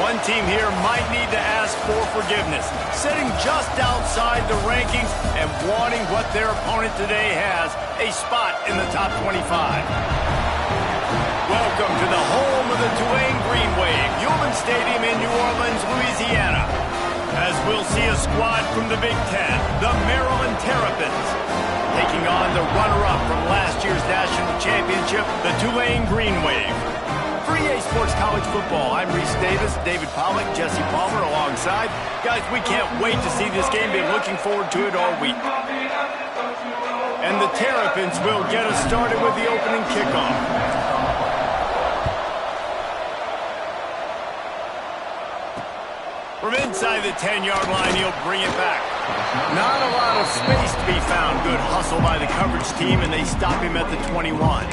One team here might need to ask for forgiveness, sitting just outside the rankings and wanting what their opponent today has, a spot in the top 25. Welcome to the home of the Tulane Green Wave, Human Stadium in New Orleans, Louisiana. As we'll see a squad from the Big Ten, the Maryland Terrapins, taking on the runner-up from last year's national championship, the Tulane Green Wave. For EA Sports College Football, I'm Reese Davis, David Pollack, Jesse Palmer alongside. Guys, we can't wait to see this game. Been looking forward to it all week. And the Terrapins will get us started with the opening kickoff. From inside the 10-yard line, he'll bring it back. Not a lot of space to be found. Good hustle by the coverage team, and they stop him at the 21.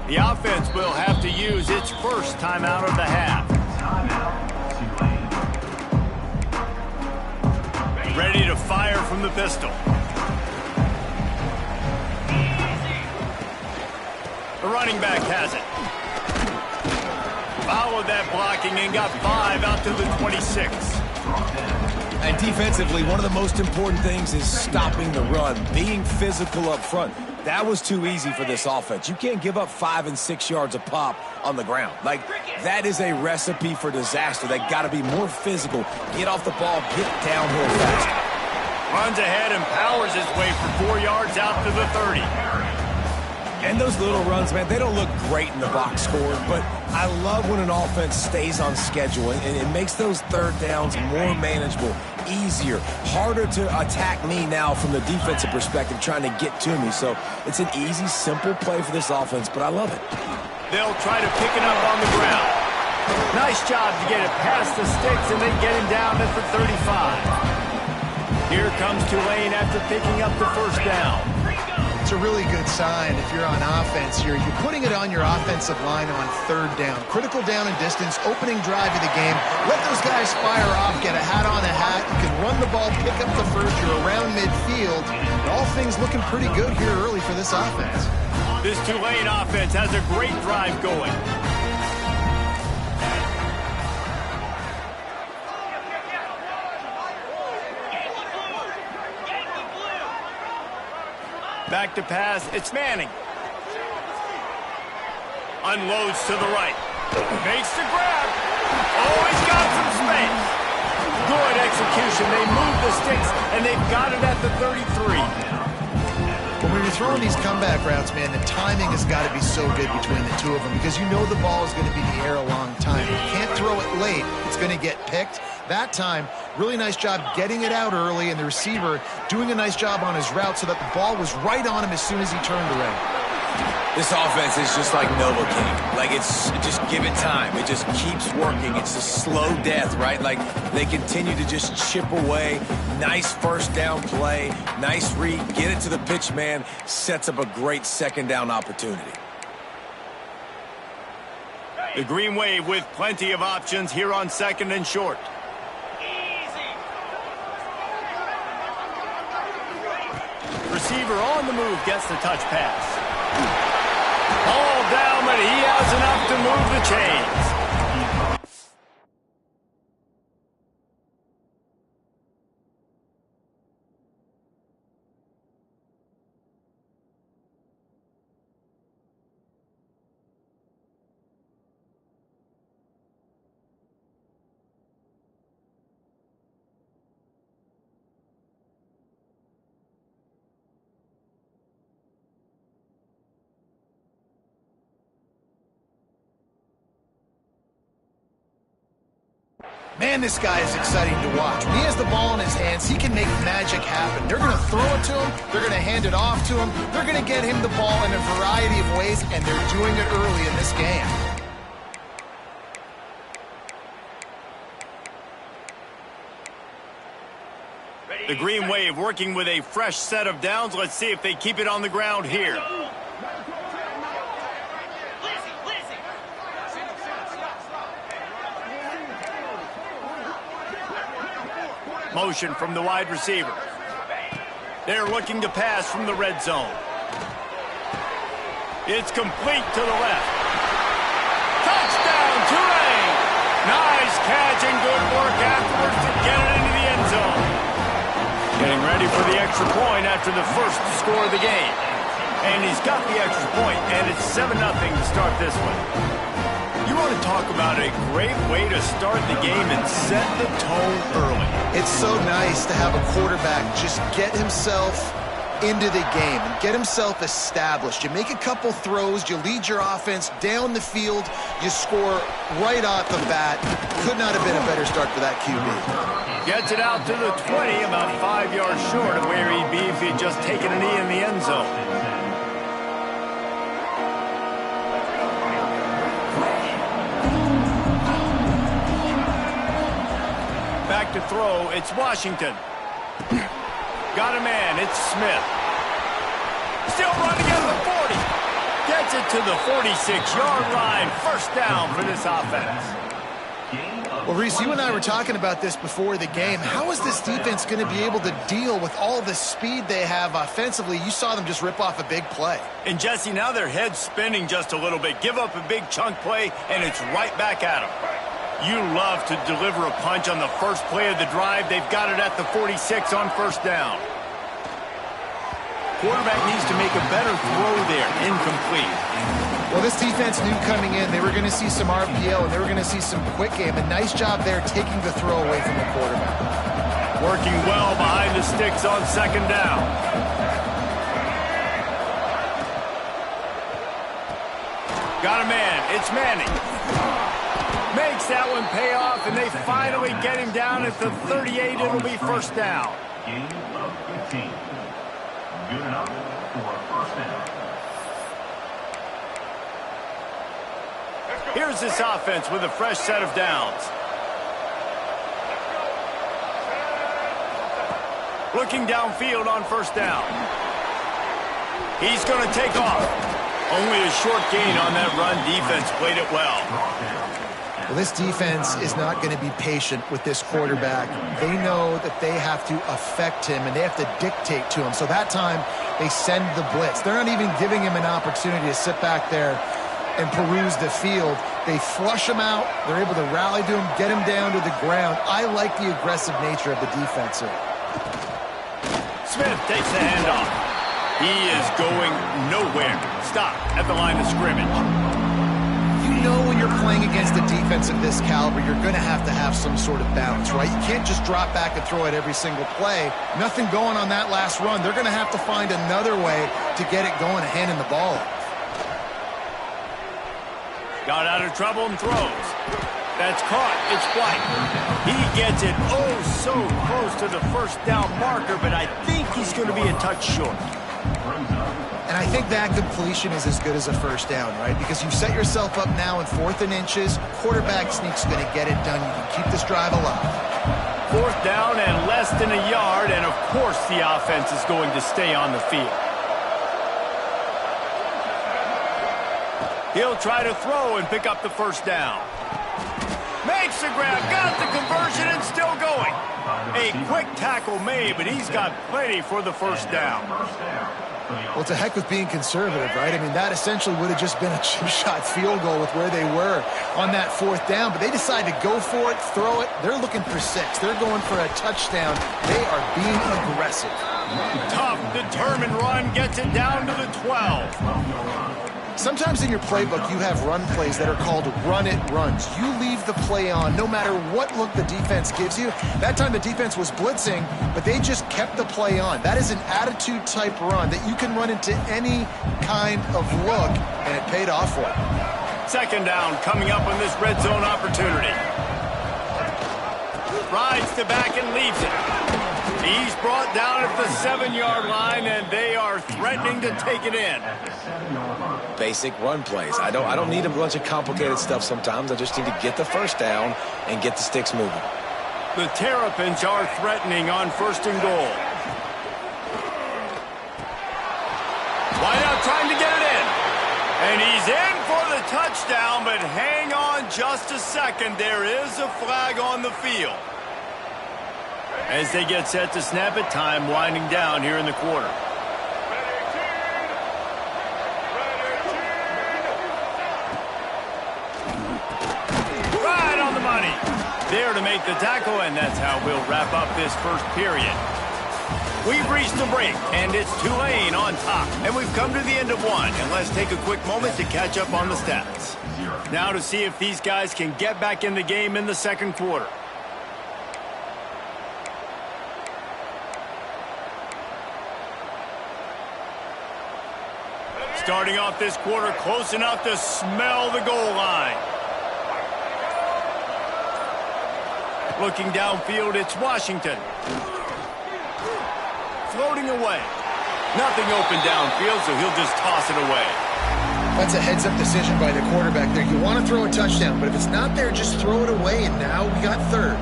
The offense will have to use its first timeout of the half. Ready to fire from the pistol. The running back has it. Followed that blocking and got 5 out to the 26. And defensively, one of the most important things is stopping the run, being physical up front. That was too easy for this offense. You can't give up 5 and 6 yards a pop on the ground. Like, that is a recipe for disaster. They got to be more physical, get off the ball, get downhill fast. Runs ahead and powers his way for 4 yards out to the 30. And those little runs, man, they don't look great in the box score, but I love when an offense stays on schedule, and it makes those third downs more manageable, easier, harder to attack me now from the defensive perspective trying to get to me. So it's an easy, simple play for this offense, but I love it. They'll try to pick it up on the ground. Nice job to get it past the sticks, and they get him down at the 35. Here comes Tulane after picking up the first down. It's a really good sign if you're on offense here. You're putting it on your offensive line on third down. Critical down and distance, opening drive of the game. Let those guys fire off, get a hat on a hat. You can run the ball, pick up the first. You're around midfield. And all things looking pretty good here early for this offense. This Tulane offense has a great drive going. Back to pass, it's Manning. Unloads to the right. Makes the grab. Oh, he's got some space. Good execution. They move the sticks, and they've got it at the 33. When you're throwing these comeback routes, man, the timing has got to be so good between the two of them because you know the ball is going to be in the air a long time. You can't throw it late. It's going to get picked. That time, really nice job getting it out early, and the receiver doing a nice job on his route so that the ball was right on him as soon as he turned around. This offense is just like Novocaine. Like, it's just give it time. It just keeps working. It's a slow death, right? Like, they continue to just chip away. Nice first down play. Nice read. Get it to the pitch man. Sets up a great second down opportunity. The Green Wave with plenty of options here on second and short. Receiver on the move gets the touch pass. Ball down, but he has enough to move the chains. Man, this guy is exciting to watch. When he has the ball in his hands, he can make magic happen. They're going to throw it to him. They're going to hand it off to him. They're going to get him the ball in a variety of ways, and they're doing it early in this game. The Green Wave working with a fresh set of downs. Let's see if they keep it on the ground here. Motion from the wide receiver. They're looking to pass from the red zone. It's complete to the left. Touchdown, Tulane! Nice catch and good work afterwards to get it into the end zone. Getting ready for the extra point after the first score of the game. And he's got the extra point, and it's 7-0 to start this one. You want to talk about a great way to start the game and set the tone early. It's so nice to have a quarterback just get himself into the game and get himself established. You make a couple throws, you lead your offense down the field, you score right off the bat. Could not have been a better start for that QB. Gets it out to the 20, about 5 yards short of where he'd be if he'd just taken a knee in the end zone. Back to throw, it's Washington. Got a man, it's Smith. Still running at the 40. Gets it to the 46-yard line. First down for this offense. Well, Reese, you and I were talking about this before the game. How is this defense going to be able to deal with all the speed they have offensively? You saw them just rip off a big play. And, Jesse, now their head's spinning just a little bit. Give up a big chunk play, and it's right back at them. You love to deliver a punch on the first play of the drive. They've got it at the 46 on first down. Quarterback needs to make a better throw there. Incomplete. Well, this defense knew coming in they were going to see some RPO and they were going to see some quick game. A nice job there taking the throw away from the quarterback. Working well behind the sticks on second down. Got a man. It's Manning. Makes that one pay off, and they finally get him down at the 38. It'll be first down. Gain of 15. Good enough for first down. Here's this offense with a fresh set of downs. Looking downfield on first down. He's going to take off. Only a short gain on that run. Defense played it well. Well, this defense is not going to be patient with this quarterback. They know that they have to affect him and they have to dictate to him. So that time, they send the blitz. They're not even giving him an opportunity to sit back there and peruse the field. They flush him out. They're able to rally to him, get him down to the ground. I like the aggressive nature of the defense here. Smith takes the handoff. He is going nowhere. Stop at the line of scrimmage. You know when you're playing against a defense of this caliber, you're going to have some sort of balance, right? You can't just drop back and throw it every single play. Nothing going on that last run. They're going to have to find another way to get it going and handing the ball off. Got out of trouble and throws. That's caught. It's White. He gets it so close to the first down marker, but I think he's going to be a touch short. And I think that completion is as good as a first down, right? Because you set yourself up now in 4th and inches. Quarterback sneak's going to get it done. You can keep this drive alive. 4th down and less than a yard, and of course the offense is going to stay on the field. He'll try to throw and pick up the first down. Makes the grab, got the conversion, and still going. A quick tackle made, but he's got plenty for the first down. Well, to heck with being conservative, right? I mean, that essentially would have just been a chip-shot field goal with where they were on that 4th down, but they decided to go for it, throw it. They're looking for 6. They're going for a touchdown. They are being aggressive. Tough, determined run, gets it down to the 12. Sometimes in your playbook, you have run plays that are called run-it runs. You leave the play on no matter what look the defense gives you. That time the defense was blitzing, but they just kept the play on. That is an attitude-type run that you can run into any kind of look, and it paid off for it. Second down coming up on this red zone opportunity. Rides to back and leaves it. He's brought down at the 7-yard line, and they are threatening to take it in. Basic run plays. I don't need a bunch of complicated stuff sometimes. I just need to get the first down and get the sticks moving. The Terrapins are threatening on 1st and goal. Wideout trying to get it in. And he's in for the touchdown, but hang on just a second. There is a flag on the field. As they get set to snap it, time winding down here in the quarter. Right on the money. There to make the tackle, and that's how we'll wrap up this first period. We've reached the break, and it's Tulane on top. And we've come to the end of one, and let's take a quick moment to catch up on the stats. Now to see if these guys can get back in the game in the second quarter. Starting off this quarter close enough to smell the goal line. Looking downfield, it's Washington. Floating away. Nothing open downfield, so he'll just toss it away. That's a heads-up decision by the quarterback there. You want to throw a touchdown, but if it's not there, just throw it away, and now we got third.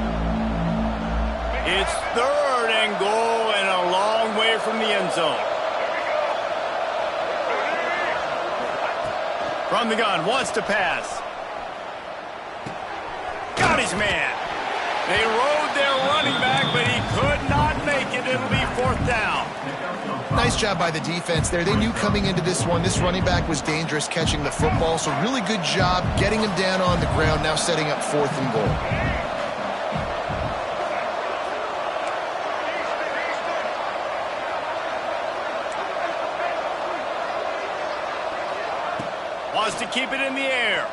It's third and goal and a long way from the end zone. From the gun, wants to pass. Got his man. They rode their running back, but he could not make it. It'll be fourth down. Nice job by the defense there. They knew coming into this one, this running back was dangerous catching the football, so really good job getting him down on the ground, now setting up fourth and goal. Wants to keep it in the air.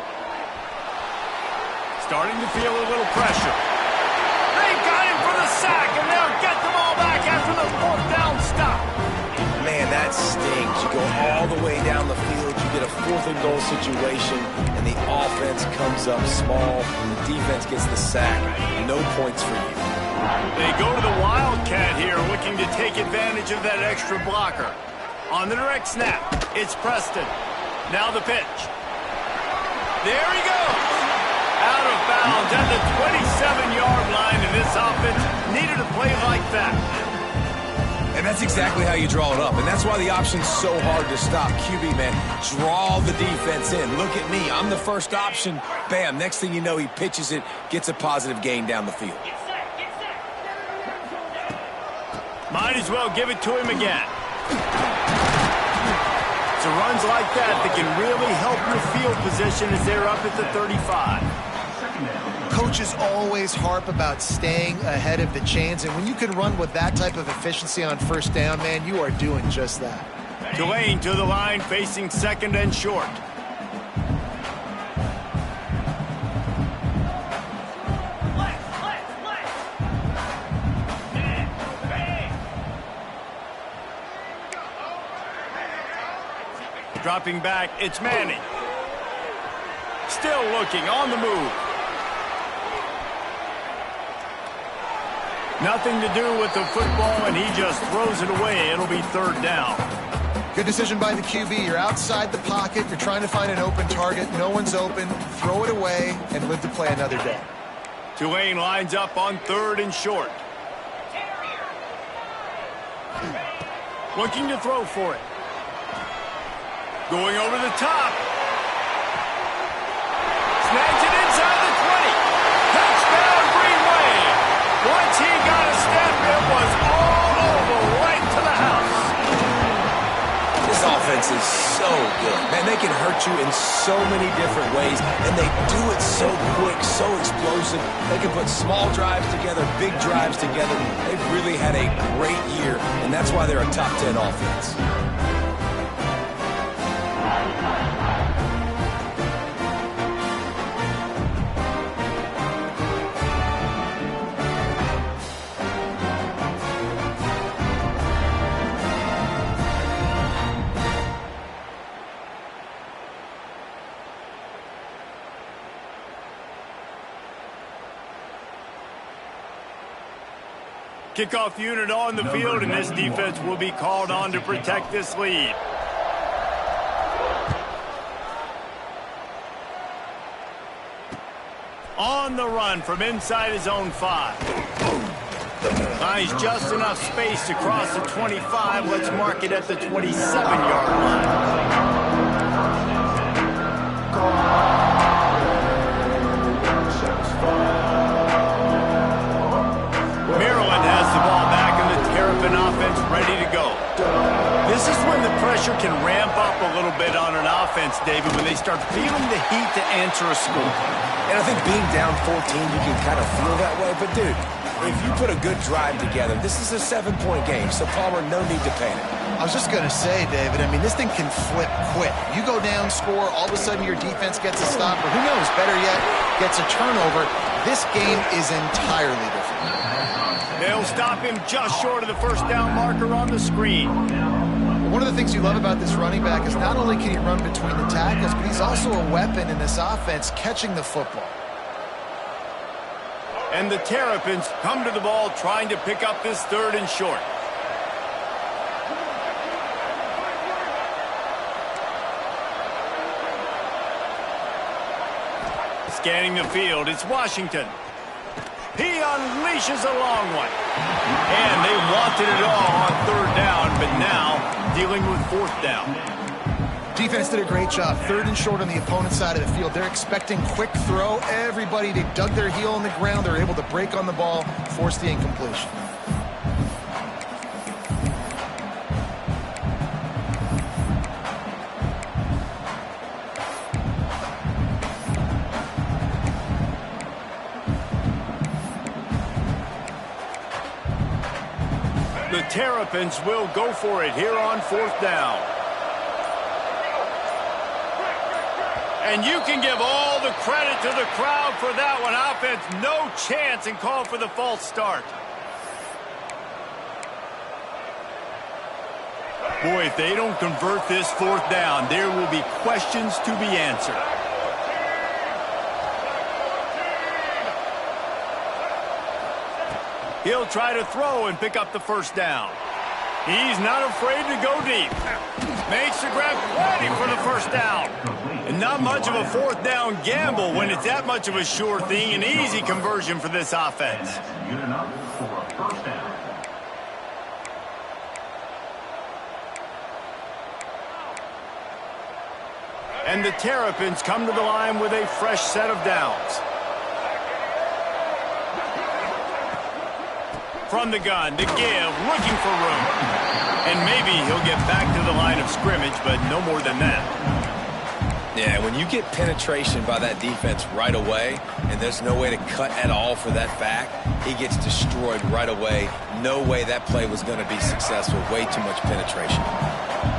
Starting to feel a little pressure. They got him for the sack, and they'll get the ball back after the fourth down stop. Man, that stings. You go all the way down the field, you get a fourth and goal situation, and the offense comes up small, and the defense gets the sack. No points for you. They go to the Wildcat here, looking to take advantage of that extra blocker. On the direct snap, it's Preston. Now the pitch. There he goes. Out of bounds at the 27-yard line, and this offense needed a play like that. And that's exactly how you draw it up. And that's why the option's so hard to stop. QB, man, draw the defense in. Look at me. I'm the first option. Bam. Next thing you know, he pitches it, gets a positive gain down the field. Might as well give it to him again. So runs like that can really help your field position as they're up at the 35. Coaches always harp about staying ahead of the chains, and when you can run with that type of efficiency on first down, man, you are doing just that. Tulane to the line, facing second and short. Dropping back, it's Manning. Still looking, on the move. Nothing to do with the football, and he just throws it away. It'll be third down. Good decision by the QB. You're outside the pocket. You're trying to find an open target. No one's open. Throw it away and live to play another day. Tulane lines up on third and short. Looking to throw for it. Going over the top. Snags it inside the 20. Touchdown, Greenway. Once he got a step, it was all over, right to the house. This offense is so good. Man, they can hurt you in so many different ways, and they do it so quick, so explosive. They can put small drives together, big drives together. They've really had a great year, and that's why they're a top 10 offense. Kickoff unit on the field, and this defense will be called on to protect this lead. On the run from inside his own 5. Finds just enough space to cross the 25. Let's mark it at the 27-yard line. Maryland offense ready to go. This is when the pressure can ramp up a little bit on an offense, David, when they start feeling the heat to answer a score. And I think being down 14, you can kind of feel that way. But, dude, if you put a good drive together, this is a 7-point game, so Palmer, no need to panic. I was just going to say, David, I mean, this thing can flip quick. You go down, score, all of a sudden your defense gets a stop, or who knows, better yet, gets a turnover. This game is entirely different. They'll stop him just short of the first down marker on the screen. One of the things you love about this running back is not only can he run between the tackles, but he's also a weapon in this offense catching the football. And the Terrapins come to the ball trying to pick up this 3rd and short. Scanning the field, it's Washington. He unleashes a long one. And they wanted it all on 3rd down, but now dealing with 4th down. Defense did a great job. 3rd and short on the opponent's side of the field. They're expecting quick throw. Everybody, they dug their heel on the ground. They're able to break on the ball, force the incompletion. The Terrapins will go for it here on 4th down. And you can give all the credit to the crowd for that one. Offense, no chance, and call for the false start. Boy, if they don't convert this 4th down, there will be questions to be answered. He'll try to throw and pick up the 1st down. He's not afraid to go deep. Makes the grab plenty for the 1st down. And not much of a 4th down gamble when it's that much of a sure thing. An easy conversion for this offense. Good enough for a 1st down. And the Terrapins come to the line with a fresh set of downs. From the gun to give, looking for room. And maybe he'll get back to the line of scrimmage, but no more than that. Yeah, when you get penetration by that defense right away, and there's no way to cut at all for that back, he gets destroyed right away. No way that play was going to be successful. Way too much penetration.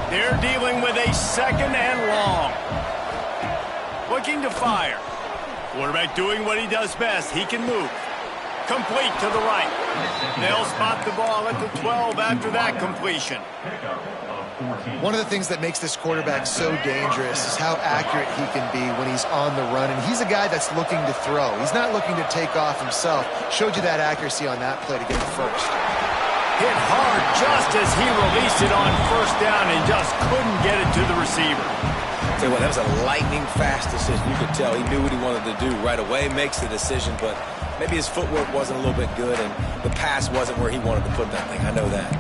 They're dealing with a 2nd and long. Looking to fire. Quarterback doing what he does best. He can move. Complete to the right. They'll spot the ball at the 12 after that completion. One of the things that makes this quarterback so dangerous is how accurate he can be when he's on the run. And he's a guy that's looking to throw. He's not looking to take off himself. Showed you that accuracy on that play to get it first. Hit hard just as he released it on 1st down and just couldn't get it to the receiver. Tell you what, that was a lightning fast decision. You could tell he knew what he wanted to do right away. Makes the decision, but maybe his footwork wasn't a little bit good, and the pass wasn't where he wanted to put that thing. I know that.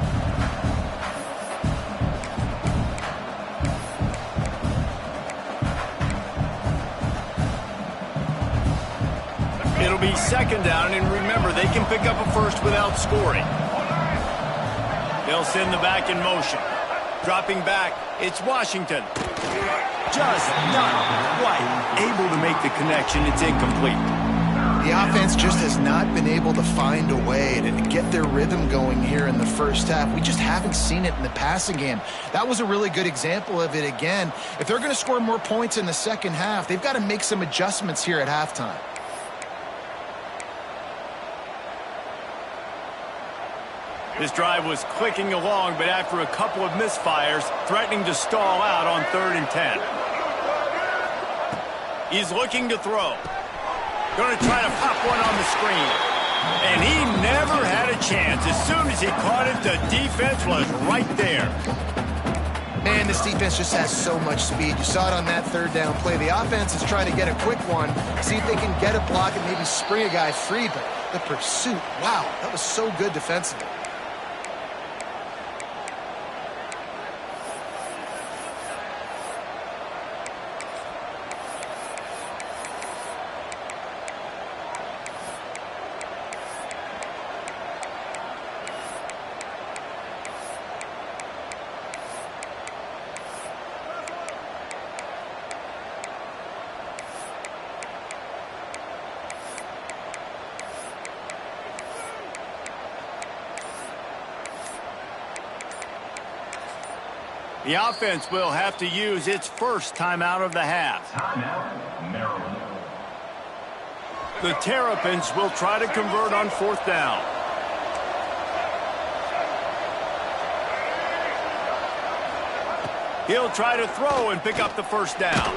It'll be 2nd down, and remember, they can pick up a 1st without scoring. They'll send the back in motion. Dropping back, it's Washington. Just not quite able to make the connection. It's incomplete. The offense just has not been able to find a way to get their rhythm going here in the 1st half. We just haven't seen it in the passing game. That was a really good example of it again. If they're going to score more points in the 2nd half, they've got to make some adjustments here at halftime. This drive was clicking along, but after a couple of misfires, threatening to stall out on 3rd and 10. He's looking to throw. Going to try to pop one on the screen. And he never had a chance. As soon as he caught it, the defense was right there. Man, this defense just has so much speed. You saw it on that 3rd down play. The offense is trying to get a quick one, see if they can get a block and maybe spring a guy free. But the pursuit, wow, that was so good defensively. The offense will have to use its first timeout of the half. Timeout, Maryland. The Terrapins will try to convert on 4th down. He'll try to throw and pick up the first down.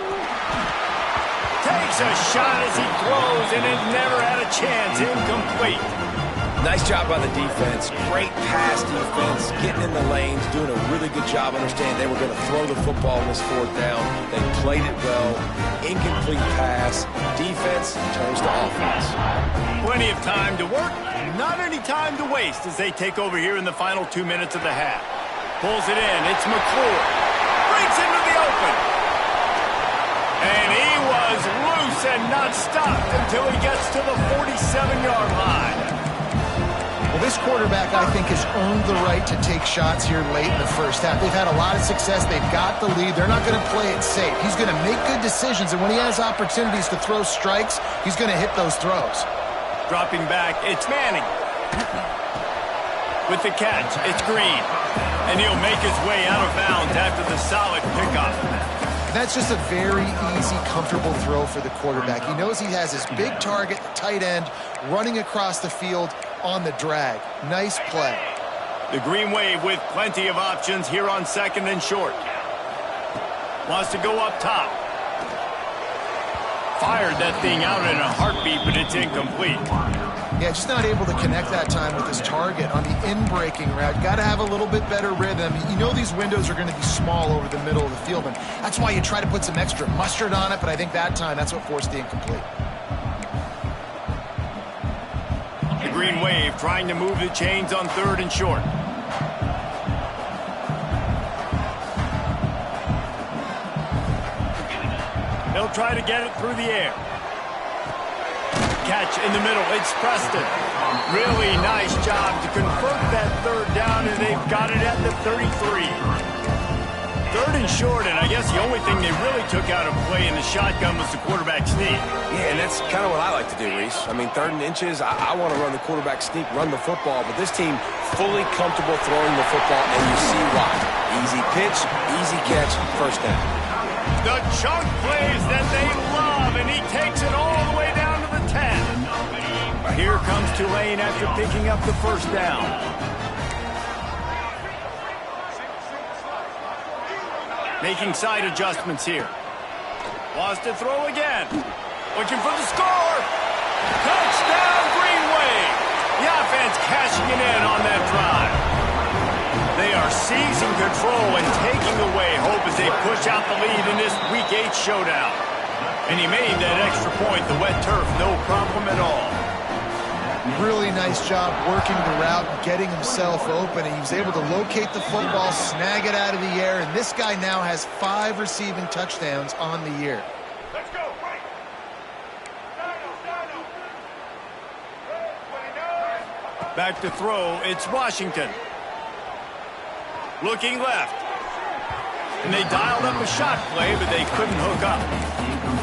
Takes a shot as he throws, and it never had a chance. Incomplete. Nice job by the defense. Great pass defense, getting in the lanes, doing a really good job understanding they were going to throw the football in this 4th down. They played it well. Incomplete pass. Defense turns to offense. Plenty of time to work, not any time to waste as they take over here in the final 2 minutes of the half. Pulls it in. It's McClure. Breaks into the open. And he was loose and not stopped until he gets to the 47-yard line. Well, this quarterback, I think, has earned the right to take shots here late in the first half. They've had a lot of success. They've got the lead. They're not going to play it safe. He's going to make good decisions, and when he has opportunities to throw strikes, he's going to hit those throws. Dropping back, it's Manning. With the catch, it's Green. And he'll make his way out of bounds after the solid pickup. That's just a very easy, comfortable throw for the quarterback. He knows he has his big target, the tight end, running across the field on the drag. Nice play. The Green Wave with plenty of options here on 2nd and short. Wants to go up top. Fired that thing out in a heartbeat, but it's incomplete. Yeah, just not able to connect that time with his target on the in-breaking route. Got to have a little bit better rhythm. You know these windows are going to be small over the middle of the field, and that's why you try to put some extra mustard on it, but I think that time that's what forced the incomplete. The Green Wave trying to move the chains on 3rd and short. He'll try to get it through the air. Catch in the middle. It's Preston. Really nice job to convert that 3rd down, and they've got it at the 33. 3rd and short, and I guess the only thing they really took out of play in the shotgun was the quarterback sneak. Yeah, and that's kind of what I like to do, Reese. I mean, 3rd and inches, I want to run the quarterback sneak, run the football, but this team fully comfortable throwing the football, and you see why. Easy pitch, easy catch, first down. The chunk plays that they love, and he takes it all the way down to the 10. Here comes Tulane after picking up the first down. Making side adjustments here. Wants to throw again. Looking for the score. Touchdown, Green Wave. The offense cashing it in on that drive. They are seizing control and taking away hope as they push out the lead in this Week 8 showdown. And he made that extra point, the wet turf, no problem at all. Really nice job working the route, getting himself open, and he was able to locate the football, snag it out of the air, and this guy now has 5 receiving touchdowns on the year. Let's go, right. Back to throw, it's Washington. Looking left. And they dialed up a shot play, but they couldn't hook up.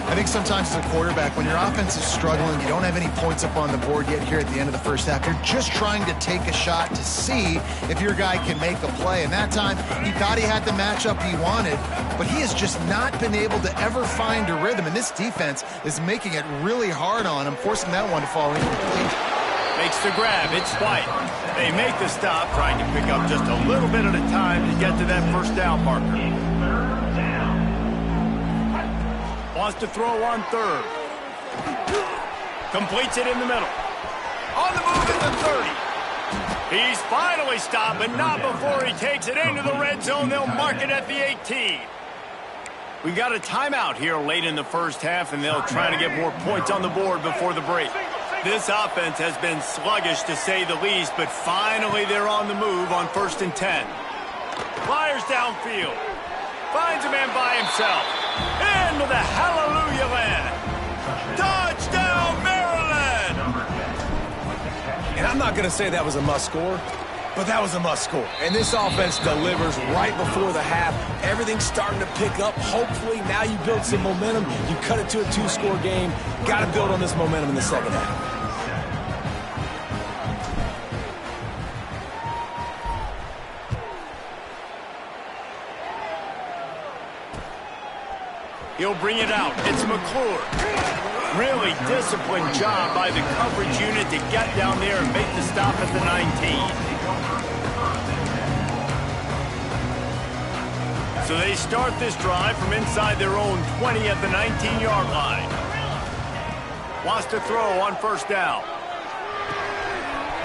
I think sometimes as a quarterback, when your offense is struggling, you don't have any points up on the board yet here at the end of the first half. You're just trying to take a shot to see if your guy can make a play. And that time, he thought he had the matchup he wanted, but he has just not been able to ever find a rhythm. And this defense is making it really hard on him, forcing that one to fall incomplete. Makes the grab. It's White. They make the stop, trying to pick up just a little bit at a time to get to that first down marker. Wants to throw on 3rd. Completes it in the middle. On the move at the 30. He's finally stopped, but not before he takes it into the red zone. They'll mark it at the 18. We got a timeout here late in the first half, and they'll try to get more points on the board before the break. This offense has been sluggish, to say the least, but finally they're on the move on 1st and 10. Flyers downfield. Finds a man by himself. Into the hallelujah land. Touchdown, Maryland! And I'm not going to say that was a must score, but that was a must score. And this offense delivers right before the half. Everything's starting to pick up. Hopefully now you build some momentum. You cut it to a 2-score game. Got to build on this momentum in the second half. He'll bring it out. It's McClure. Really disciplined job by the coverage unit to get down there and make the stop at the 19. So they start this drive from inside their own 20 at the 19-yard line. Wants to throw on first down.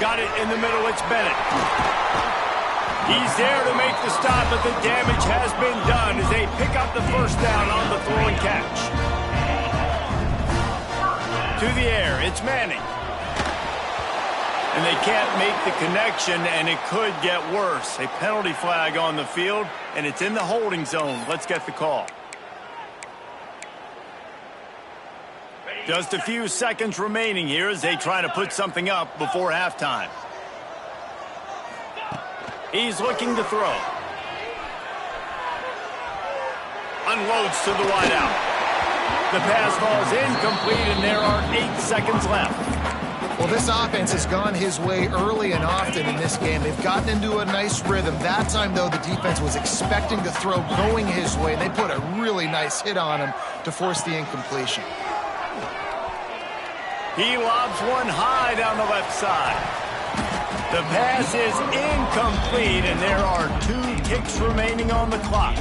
Got it in the middle. It's Bennett. He's there to make the stop, but the damage has been done as they pick up the first down on the throw and catch. To the air, it's Manning. And they can't make the connection, and it could get worse. A penalty flag on the field, and it's in the holding zone. Let's get the call. Just a few seconds remaining here as they try to put something up before halftime. He's looking to throw. Unloads to the wideout. The pass falls incomplete, and there are 8 seconds left. Well, this offense has gone his way early and often in this game. They've gotten into a nice rhythm. That time, though, the defense was expecting to throw going his way. They put a really nice hit on him to force the incompletion. He lobs one high down the left side. The pass is incomplete, and there are 2 ticks remaining on the clock.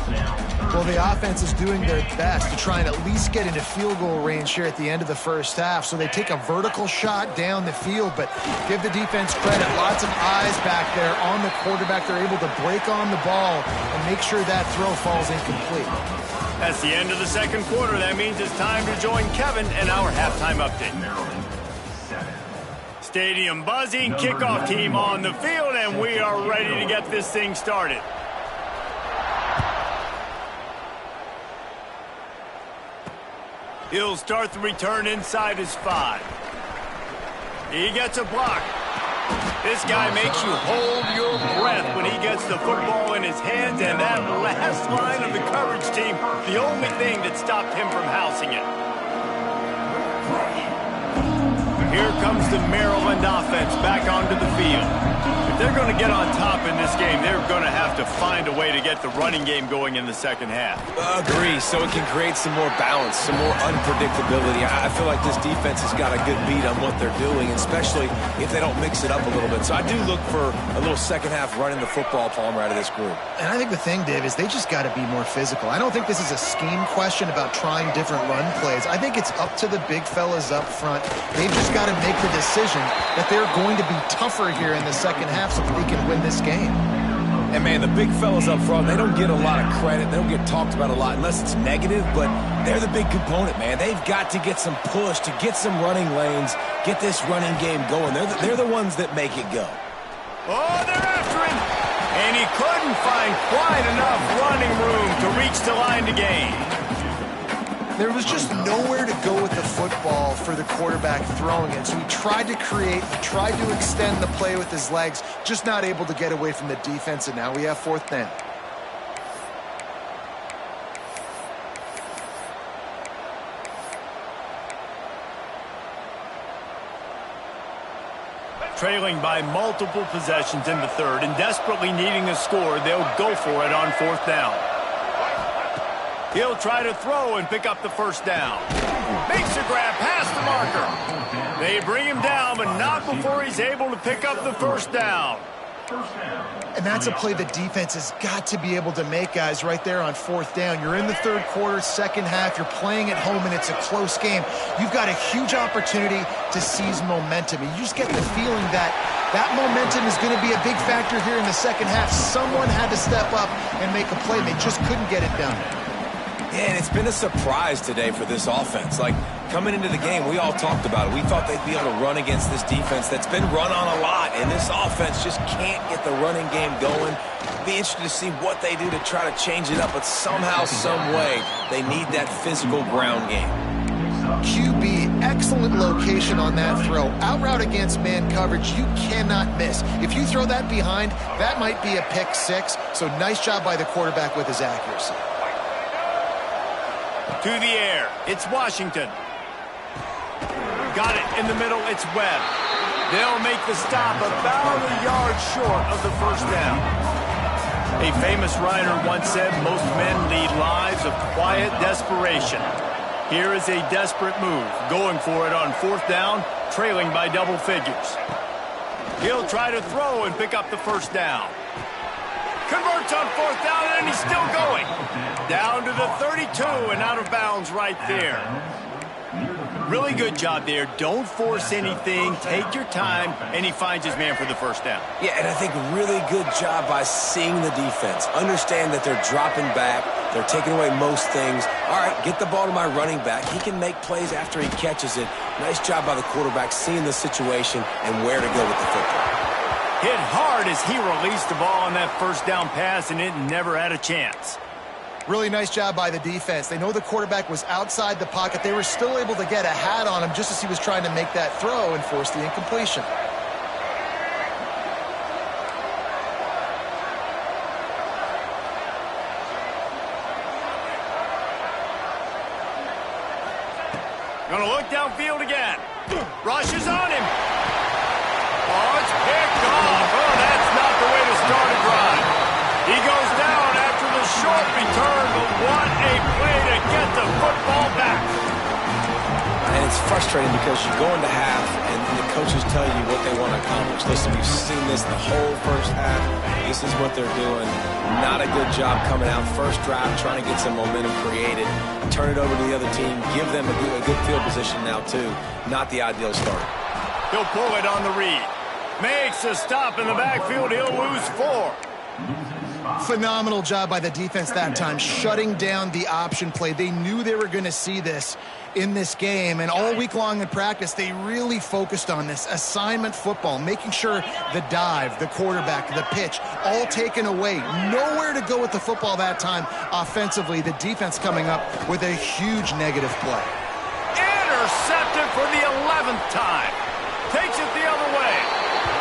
Well, the offense is doing their best to try and at least get into field goal range here at the end of the first half. So they take a vertical shot down the field, but give the defense credit. Lots of eyes back there on the quarterback. They're able to break on the ball and make sure that throw falls incomplete. That's the end of the second quarter. That means it's time to join Kevin and our halftime update. Stadium buzzing, kickoff team on the field, and we are ready to get this thing started. He'll start the return inside his 5. He gets a block. This guy makes you hold your breath when he gets the football in his hands, and that last line of the coverage team, the only thing that stopped him from housing it. Here comes the Maryland offense back onto the field. If they're going to get on top in this game, they're going to have to find a way to get the running game going in the second half. Agree, so it can create some more balance, some more unpredictability. I feel like this defense has got a good beat on what they're doing, especially if they don't mix it up a little bit. So I do look for a little second half running the football, Palmer, out of this group. And I think the thing, Dave, is they just got to be more physical. I don't think this is a scheme question about trying different run plays. I think it's up to the big fellas up front. They've just got to make the decision that they're going to be tougher here in the second half so that they can win this game. And, man, the big fellas up front, they don't get a lot of credit. They don't get talked about a lot unless it's negative, but they're the big component, man. They've got to get some push, to get some running lanes, get this running game going. They're the ones that make it go. Oh, they're after him. And he couldn't find quite enough running room to reach the line to gain. There was just nowhere to go with the football for the quarterback throwing it. So he tried to create, he tried to extend the play with his legs, just not able to get away from the defense, and now we have 4th down. Trailing by multiple possessions in the third and desperately needing a score, they'll go for it on 4th down. He'll try to throw and pick up the first down. Makes a grab past the marker. They bring him down, but not before he's able to pick up the first down. And that's a play the defense has got to be able to make, guys, right there on 4th down. You're in the third quarter, second half. You're playing at home, and it's a close game. You've got a huge opportunity to seize momentum. And you just get the feeling that that momentum is going to be a big factor here in the second half. Someone had to step up and make a play, and they just couldn't get it done. Yeah, and it's been a surprise today for this offense. Like, coming into the game, we all talked about it. We thought they'd be able to run against this defense that's been run on a lot, and this offense just can't get the running game going. Be interested to see what they do to try to change it up, but somehow, some way, they need that physical ground game. QB, excellent location on that throw. Out route against man coverage, you cannot miss. If you throw that behind, that might be a pick 6, so nice job by the quarterback with his accuracy. To the air, it's Washington. Got it in the middle, it's Webb. They'll make the stop about a yard short of the first down. A famous writer once said most men lead lives of quiet desperation. Here is a desperate move, going for it on 4th down, trailing by double figures. He'll try to throw and pick up the first down. Converts on 4th down, and he's still going. Down to the 32 and out of bounds right there. Really good job there. Don't force anything. Take your time, and he finds his man for the first down. Yeah, and I think really good job by seeing the defense. Understand that they're dropping back. They're taking away most things. All right, get the ball to my running back. He can make plays after he catches it. Nice job by the quarterback seeing the situation and where to go with the football. Hit hard as he released the ball on that first down pass, and it never had a chance. Really nice job by the defense. They know the quarterback was outside the pocket. They were still able to get a hat on him just as he was trying to make that throw and force the incompletion. Gonna look downfield again. Rushes on him. Oh, it's picked off. Oh, that's not the way to start a drive. He goes down after the short return, but what a play to get the football back. And it's frustrating because you go into half and the coaches tell you what they want to accomplish. Listen, we've seen this the whole first half. This is what they're doing. Not a good job coming out first drive, trying to get some momentum created. Turn it over to the other team. Give them a good field position now, too. Not the ideal start. He'll pull it on the read. Makes a stop in the backfield. He'll lose 4. Phenomenal job by the defense that time, shutting down the option play. They knew they were going to see this in this game, and all week long in practice, they really focused on this assignment football, making sure the dive, the quarterback, the pitch, all taken away. Nowhere to go with the football that time offensively. The defense coming up with a huge negative play. Intercepted for the 11th time. Takes it the other way.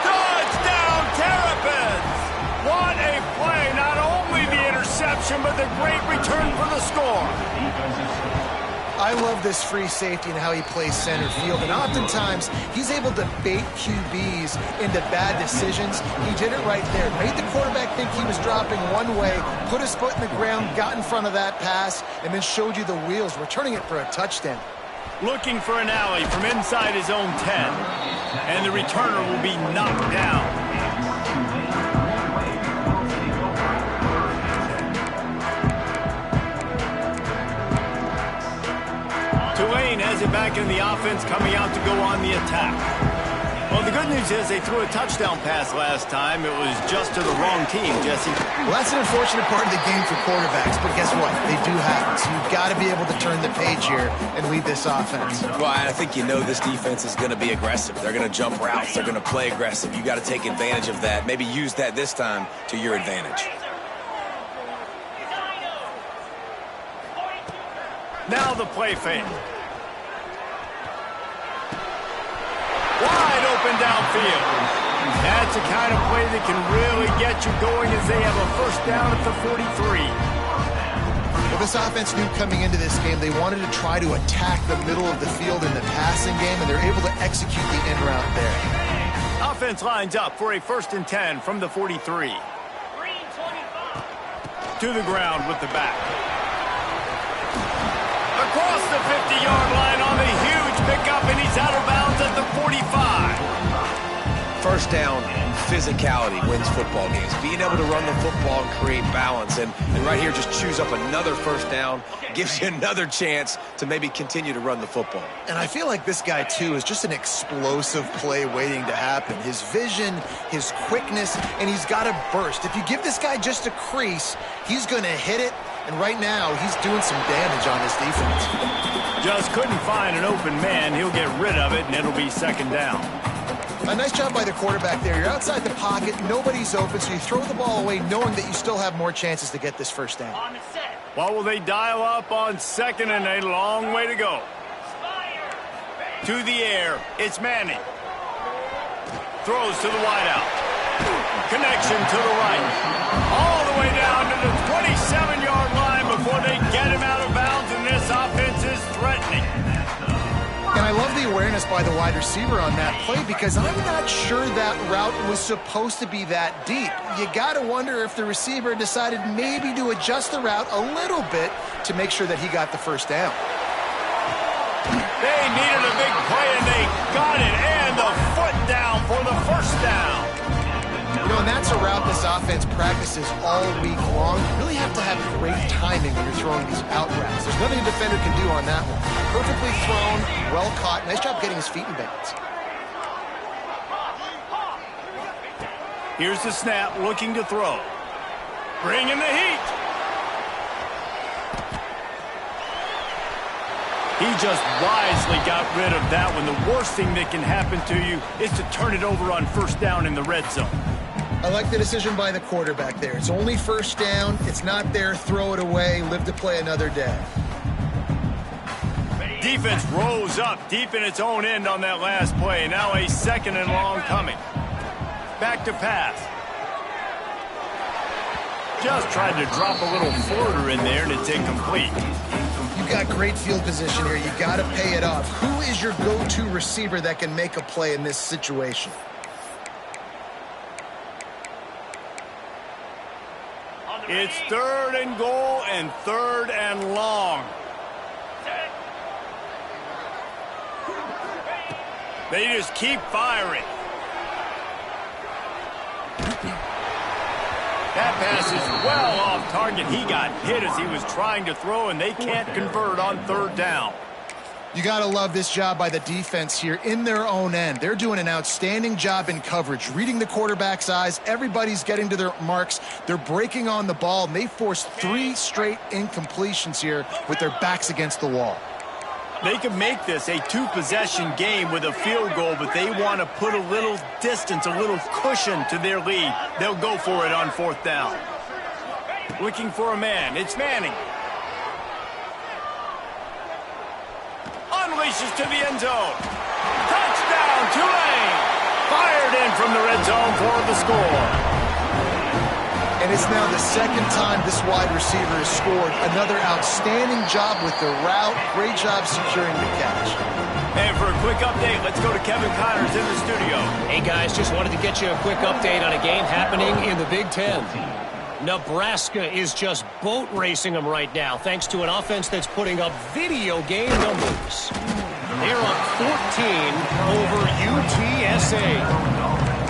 Touchdown, Terrapins! What a play. Not only the interception, but the great return for the score. I love this free safety and how he plays center field, and oftentimes he's able to bait QBs into bad decisions. He did it right there. Made the quarterback think he was dropping one way, put his foot in the ground, got in front of that pass, and then showed you the wheels, returning it for a touchdown. Looking for an alley from inside his own 10, and the returner will be knocked down. Tulane has it back in the offense, coming out to go on the attack. Well, the good news is they threw a touchdown pass last time. It was just to the wrong team, Jesse. Well, that's an unfortunate part of the game for quarterbacks, but guess what? They do happen. So you've got to be able to turn the page here and lead this offense. Well, I think you know this defense is going to be aggressive. They're going to jump routes. They're going to play aggressive. You got to take advantage of that. Maybe use that this time to your advantage. Now the play fake. Wide open downfield. That's the kind of play that can really get you going as they have a first down at the 43. Well, this offense knew coming into this game they wanted to try to attack the middle of the field in the passing game, and they're able to execute the in route there. Offense lines up for a 1st and 10 from the 43. To the ground with the back. Across the 50-yard line on the huge pickup, and he's out of bounds at the 45. First down, physicality wins football games. Being able to run the football and create balance. And right here, just choose up another first down. Gives you another chance to maybe continue to run the football. And I feel like this guy, too, is just an explosive play waiting to happen. His vision, his quickness, and he's got a burst. If you give this guy just a crease, he's going to hit it. And right now, he's doing some damage on this defense. Just couldn't find an open man. He'll get rid of it, and it'll be 2nd down. A nice job by the quarterback there. You're outside the pocket. Nobody's open, so you throw the ball away knowing that you still have more chances to get this first down. What will they dial up on 2nd and a long way to go? To the air. It's Manning. Throws to the wideout. Connection to the right. All the way down to the 27-yard line before they get him out of bounds, and this offense is threatening. And I love the awareness by the wide receiver on that play because I'm not sure that route was supposed to be that deep. You got to wonder if the receiver decided maybe to adjust the route a little bit to make sure that he got the first down. They needed a big play, and they got it, and the foot down for the first down. You know, and that's a route this offense practices all week long. You really have to have great timing when you're throwing these out routes. There's nothing a defender can do on that one. Perfectly thrown, well caught. Nice job getting his feet in bounds. Here's the snap, looking to throw. Bring in the heat. He just wisely got rid of that one. The worst thing that can happen to you is to turn it over on first down in the red zone. I like the decision by the quarterback there. It's only first down. It's not there. Throw it away. Live to play another day. Defense rose up deep in its own end on that last play. Now a 2nd and long coming. Back to pass. Just tried to drop a little floater in there, and it's incomplete. You've got great field position here. You got to pay it off. Who is your go-to receiver that can make a play in this situation? It's 3rd and goal and 3rd and long. They just keep firing. That pass is well off target. He got hit as he was trying to throw, and they can't convert on 3rd down. You got to love this job by the defense here in their own end. They're doing an outstanding job in coverage, reading the quarterback's eyes. Everybody's getting to their marks. They're breaking on the ball, and they forced 3 straight incompletions here with their backs against the wall. They could make this a 2-possession game with a field goal, but they want to put a little distance, a little cushion to their lead. They'll go for it on 4th down. Looking for a man. It's Manning. Unleashes to the end zone. Touchdown, Tulane! Fired in from the red zone for the score. And it's now the 2nd time this wide receiver has scored. Another outstanding job with the route. Great job securing the catch. And for a quick update, let's go to Kevin Connors in the studio. Hey, guys, just wanted to get you a quick update on a game happening in the Big Ten. Nebraska is just boat racing them right now, thanks to an offense that's putting up video game numbers. They're up 14 over UTSA.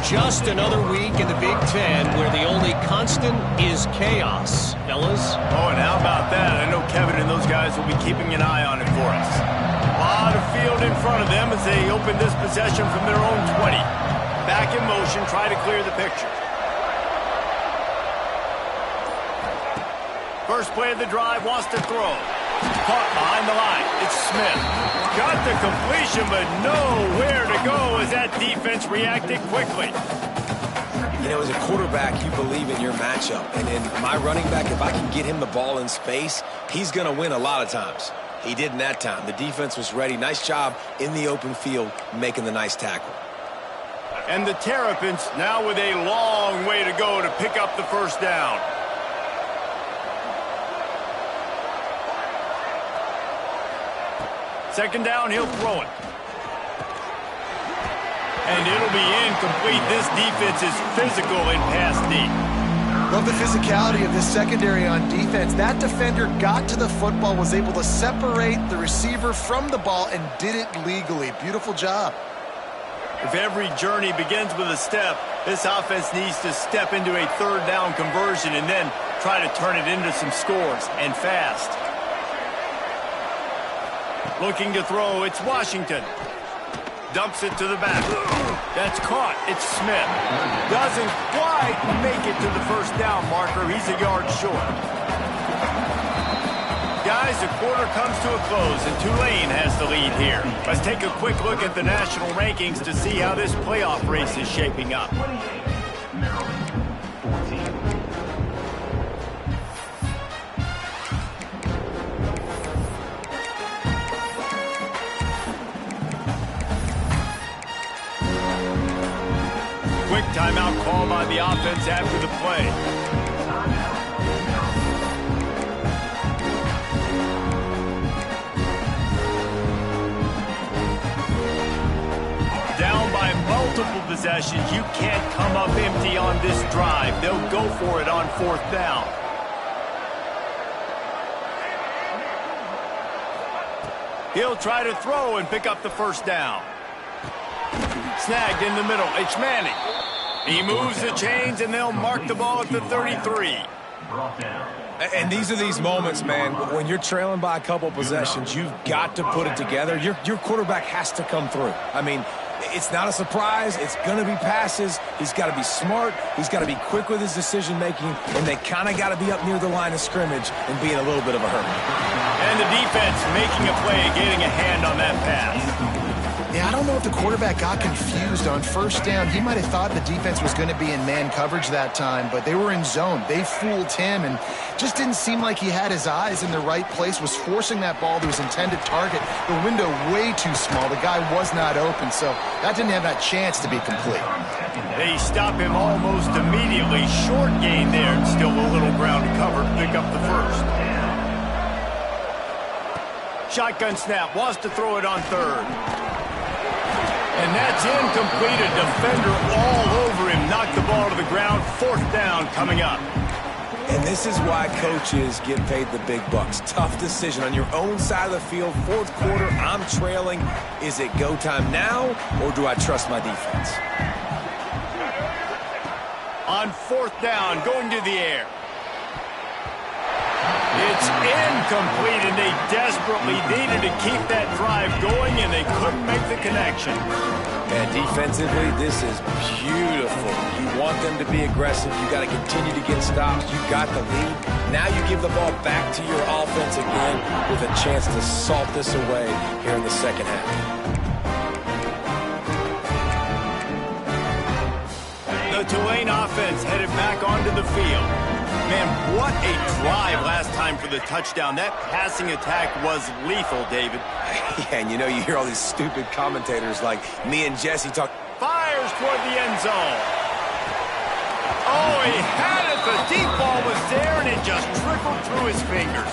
Just another week in the Big Ten where the only constant is chaos, fellas. Oh, and how about that? I know Kevin and those guys will be keeping an eye on it for us. A lot of field in front of them as they open this possession from their own 20. Back in motion, try to clear the picture. First play of the drive, wants to throw. Caught behind the line. It's Smith. Got the completion, but nowhere to go as that defense reacted quickly. You know, as a quarterback, you believe in your matchup. And in my running back, if I can get him the ball in space, he's going to win a lot of times. He did in that time. The defense was ready. Nice job in the open field making the nice tackle. And the Terrapins now with a long way to go to pick up the first down. Second down, he'll throw it. And it'll be incomplete. This defense is physical in pass deep. Love the physicality of this secondary on defense. That defender got to the football, was able to separate the receiver from the ball, and did it legally. Beautiful job. If every journey begins with a step, this offense needs to step into a 3rd down conversion and then try to turn it into some scores, and fast. Looking to throw, it's Washington. Dumps it to the back. That's caught. It's Smith. Doesn't quite make it to the first down marker. He's a yard short. Guys, the quarter comes to a close, and Tulane has the lead here. Let's take a quick look at the national rankings to see how this playoff race is shaping up. Maryland, 14. Quick timeout call by the offense after the play. possessions. You can't come up empty on this drive. They'll go for it on 4th down. He'll try to throw and pick up the 1st down. Snagged in the middle. It's Manning. He moves the chains, and they'll mark the ball at the 33. And these are these moments, man, when you're trailing by a couple possessions, you've got to put it together. Your quarterback has to come through. I mean, it's not a surprise. It's going to be passes. He's got to be smart. He's got to be quick with his decision-making, and they kind of got to be up near the line of scrimmage and be in a little bit of a hurry. And the defense making a play, getting a hand on that pass. Yeah, I don't know if the quarterback got confused on 1st down. He might have thought the defense was going to be in man coverage that time, but they were in zone. They fooled him and just didn't seem like he had his eyes in the right place, was forcing that ball to his intended target. The window way too small. The guy was not open, so that didn't have that chance to be complete. They stop him almost immediately. Short gain there and still a little ground to cover. Pick up the 1st. Shotgun snap. Wants to throw it on 3rd. And that's incomplete. A defender all over him. Knocked the ball to the ground. 4th down coming up. And this is why coaches get paid the big bucks. Tough decision on your own side of the field. 4th quarter, I'm trailing. Is it go time now, or do I trust my defense? On 4th down, going to the air. It's incomplete, and they desperately needed to keep that drive going, and they couldn't make the connection. And defensively, this is beautiful. You want them to be aggressive. You got to continue to get stops. You got the lead. Now you give the ball back to your offense again with a chance to salt this away here in the 2nd half. The Tulane offense headed back onto the field. Man, what a drive last time for the touchdown. That passing attack was lethal, David. Yeah, and you hear all these stupid commentators like me and Jesse talk. Fires toward the end zone. Oh, he had it. The deep ball was there, and it just trickled through his fingers.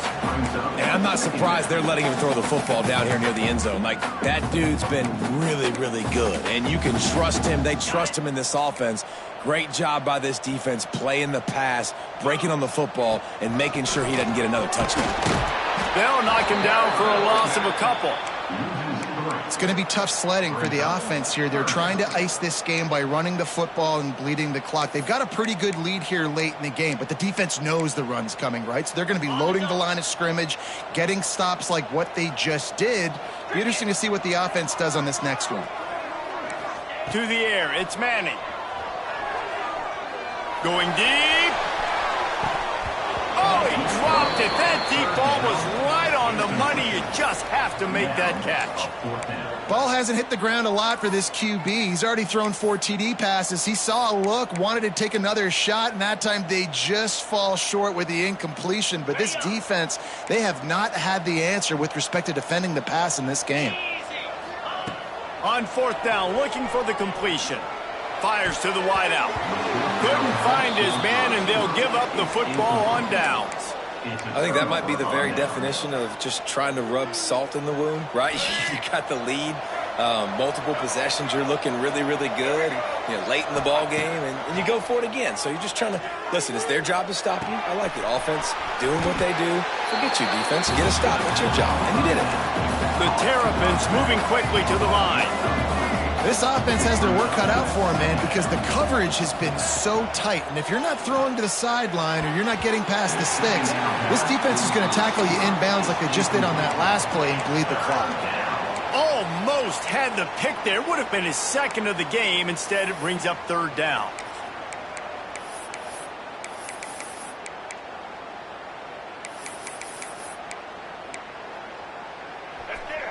And I'm not surprised they're letting him throw the football down here near the end zone. Like, that dude's been really, really good. And you can trust him. They trust him in this offense. Great job by this defense playing the pass, breaking on the football, and making sure he doesn't get another touchdown. They'll knock him down for a loss of a couple. It's going to be tough sledding for the offense here. They're trying to ice this game by running the football and bleeding the clock. They've got a pretty good lead here late in the game, but the defense knows the run's coming, right? So they're going to be loading the line of scrimmage, getting stops like what they just did. Be interesting to see what the offense does on this next one. To the air, it's Manning. Going deep. Oh, he dropped it. That deep ball was right on the money. You just have to make that catch. Ball hasn't hit the ground a lot for this QB. He's already thrown 4 TD passes. He saw a look, wanted to take another shot, and that time they just fall short with the incompletion. But this defense, they have not had the answer with respect to defending the pass in this game. On 4th down, looking for the completion. Fires to the wideout. Couldn't find his man, and they'll give up the football on downs. I think that might be the very definition of just trying to rub salt in the wound, right? You got the lead, multiple possessions, you're looking really, really good, late in the ball game, and you go for it again. So you're just trying to, listen, it's their job to stop you. I like it. Offense doing what they do. Forget you, defense. Get a stop. That's your job, and you did it. The Terrapins moving quickly to the line. This offense has their work cut out for them, man, because the coverage has been so tight. And if you're not throwing to the sideline or you're not getting past the sticks, this defense is going to tackle you inbounds like they just did on that last play and bleed the clock. Almost had the pick there. Would have been his 2nd of the game. Instead, it brings up 3rd down.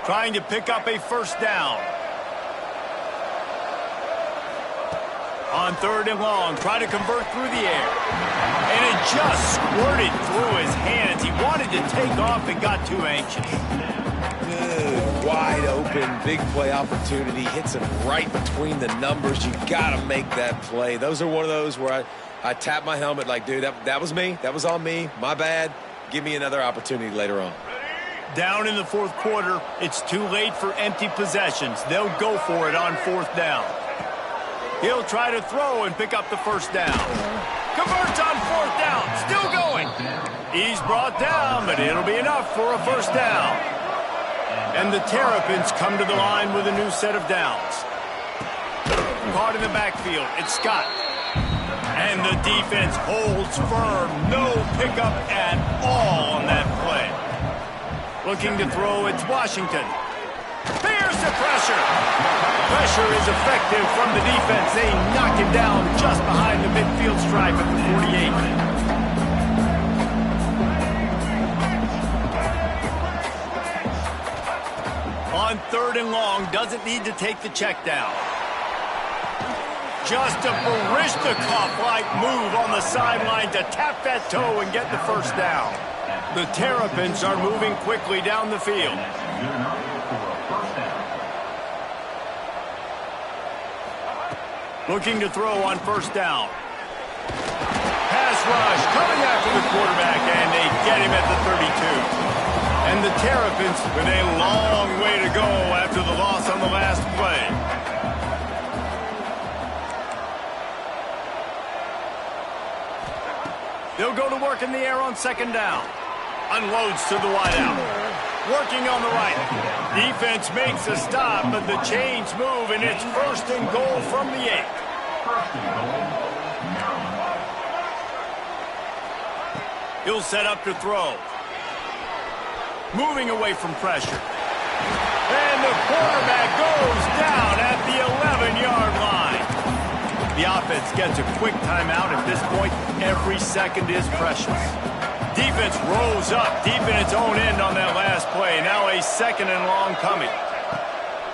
Trying to pick up a 1st down. On 3rd and long, try to convert through the air. And it just squirted through his hands. He wanted to take off and got too anxious. Good, wide open, big play opportunity. Hits him right between the numbers. You got to make that play. Those are one of those where I tap my helmet like, dude, that was me. That was on me. My bad. Give me another opportunity later on. Down in the 4th quarter, it's too late for empty possessions. They'll go for it on 4th down. He'll try to throw and pick up the first down. Converts on fourth down. Still going. He's brought down, but it'll be enough for a first down. And the Terrapins come to the line with a new set of downs. Caught in the backfield. It's Scott. And the defense holds firm. No pickup at all on that play. Looking to throw, it's Washington. Fierce the pressure. Pressure is effective from the defense. They knock him down just behind the midfield stripe at the 48. On third and long, doesn't need to take the check down. Just a Baryshnikov-like move on the sideline to tap that toe and get the first down. The Terrapins are moving quickly down the field. Looking to throw on first down. Pass rush coming after the quarterback, and they get him at the 32. And the Terrapins with a long way to go after the loss on the last play. They'll go to work in the air on second down. Unloads to the wideout. Working on the right. Defense makes a stop, but the chains move, and it's first and goal from the 8. He'll set up to throw. Moving away from pressure. And the quarterback goes down at the 11-yard line. The offense gets a quick timeout. At this point, every second is precious. Defense rose up deep in its own end on that last play. Now a second and long coming.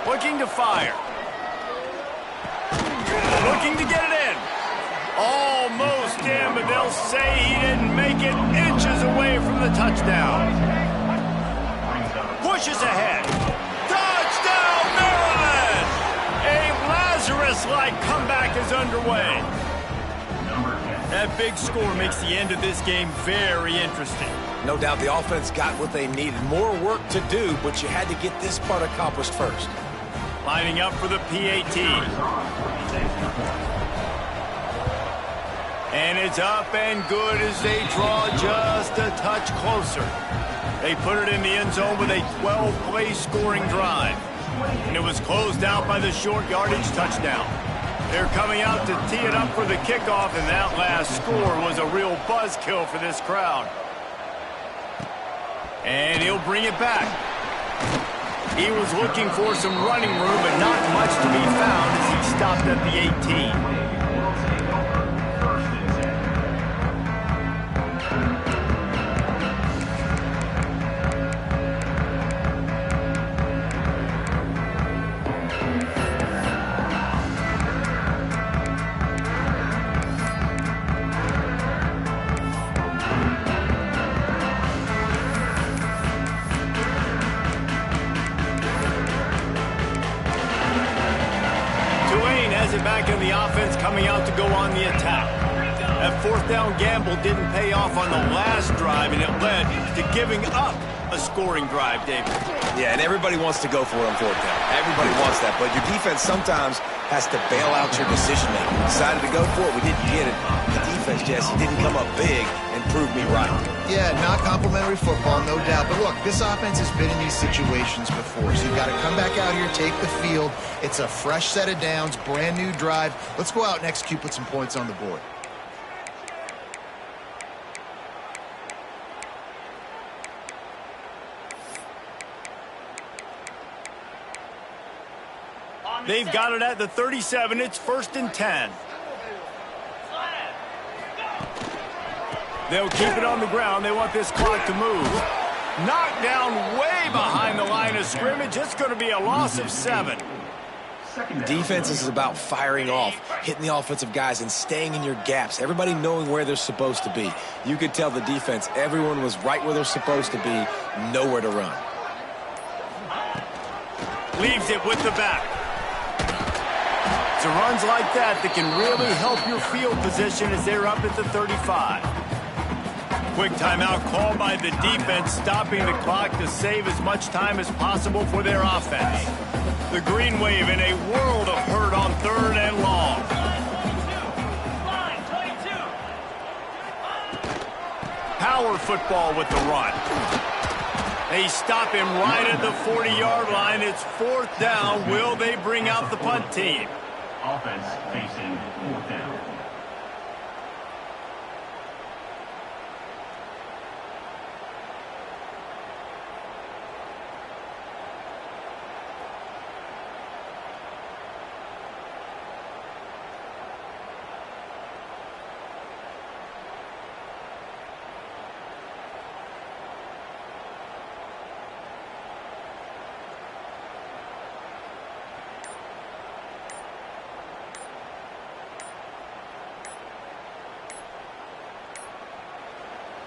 Looking to fire. Looking to get it in. Almost in, but they'll say he didn't make it, inches away from the touchdown. Pushes ahead. Touchdown, Maryland! A Lazarus-like comeback is underway. That big score makes the end of this game very interesting. No doubt the offense got what they needed. More work to do, but you had to get this part accomplished first. Lining up for the PAT. And it's up and good as they draw just a touch closer. They put it in the end zone with a 12-play scoring drive. And it was closed out by the short yardage touchdown. They're coming out to tee it up for the kickoff, and that last score was a real buzzkill for this crowd. And he'll bring it back. He was looking for some running room, but not much to be found as he stopped at the 18. Back in the offense, coming out to go on the attack. That fourth down gamble didn't pay off on the last drive, and it led to giving up a scoring drive, David. Yeah, and everybody wants to go for it on fourth down. Everybody wants that, but your defense sometimes has to bail out your decision-making. Decided to go for it, we didn't get it. The defense, Jesse, didn't come up big and prove me right. Yeah, not complimentary football, no doubt. But look, this offense has been in these situations before, so you've got to come back out here, take the field. It's a fresh set of downs, brand new drive. Let's go out and execute, put some points on the board. They've got it at the 37. It's first and 10. They'll keep it on the ground. They want this clock to move. Knocked down way behind the line of scrimmage. It's going to be a loss of 7. Defense is about firing off, hitting the offensive guys and staying in your gaps. Everybody knowing where they're supposed to be. You could tell the defense, everyone was right where they're supposed to be, nowhere to run. Leaves it with the back. It's runs like that can really help your field position as they're up at the 35. Quick timeout called by the defense, stopping the clock to save as much time as possible for their offense. The Green Wave in a world of hurt on third and long. power football with the run. They stop him right at the 40-yard line. It's 4th down. Will they bring out the punt team? Offense facing 4th down.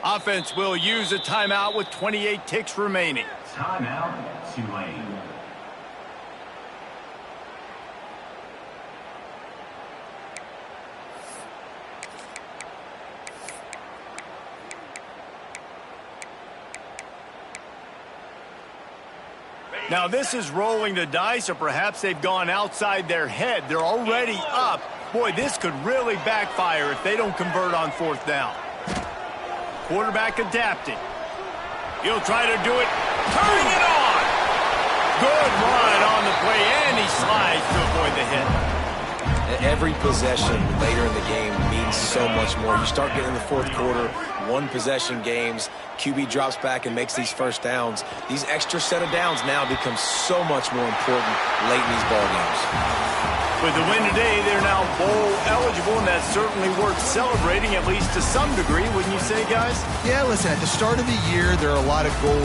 Offense will use a timeout with 28 ticks remaining. Timeout, Tulane. Now this is rolling the dice, or perhaps they've gone outside their head. They're already up. Boy, this could really backfire if they don't convert on 4th down. Quarterback adapting. He'll try to do it. Turning it on. Good run on the play, and he slides to avoid the hit. Every possession later in the game means so much more. You start getting in the 4th quarter, one-possession games, QB drops back and makes these first downs. These extra set of downs now become so much more important late in these ball games. With the win today, they're now bowl eligible, and that's certainly worth celebrating, at least to some degree, wouldn't you say, guys? Yeah, listen, at the start of the year, there are a lot of goals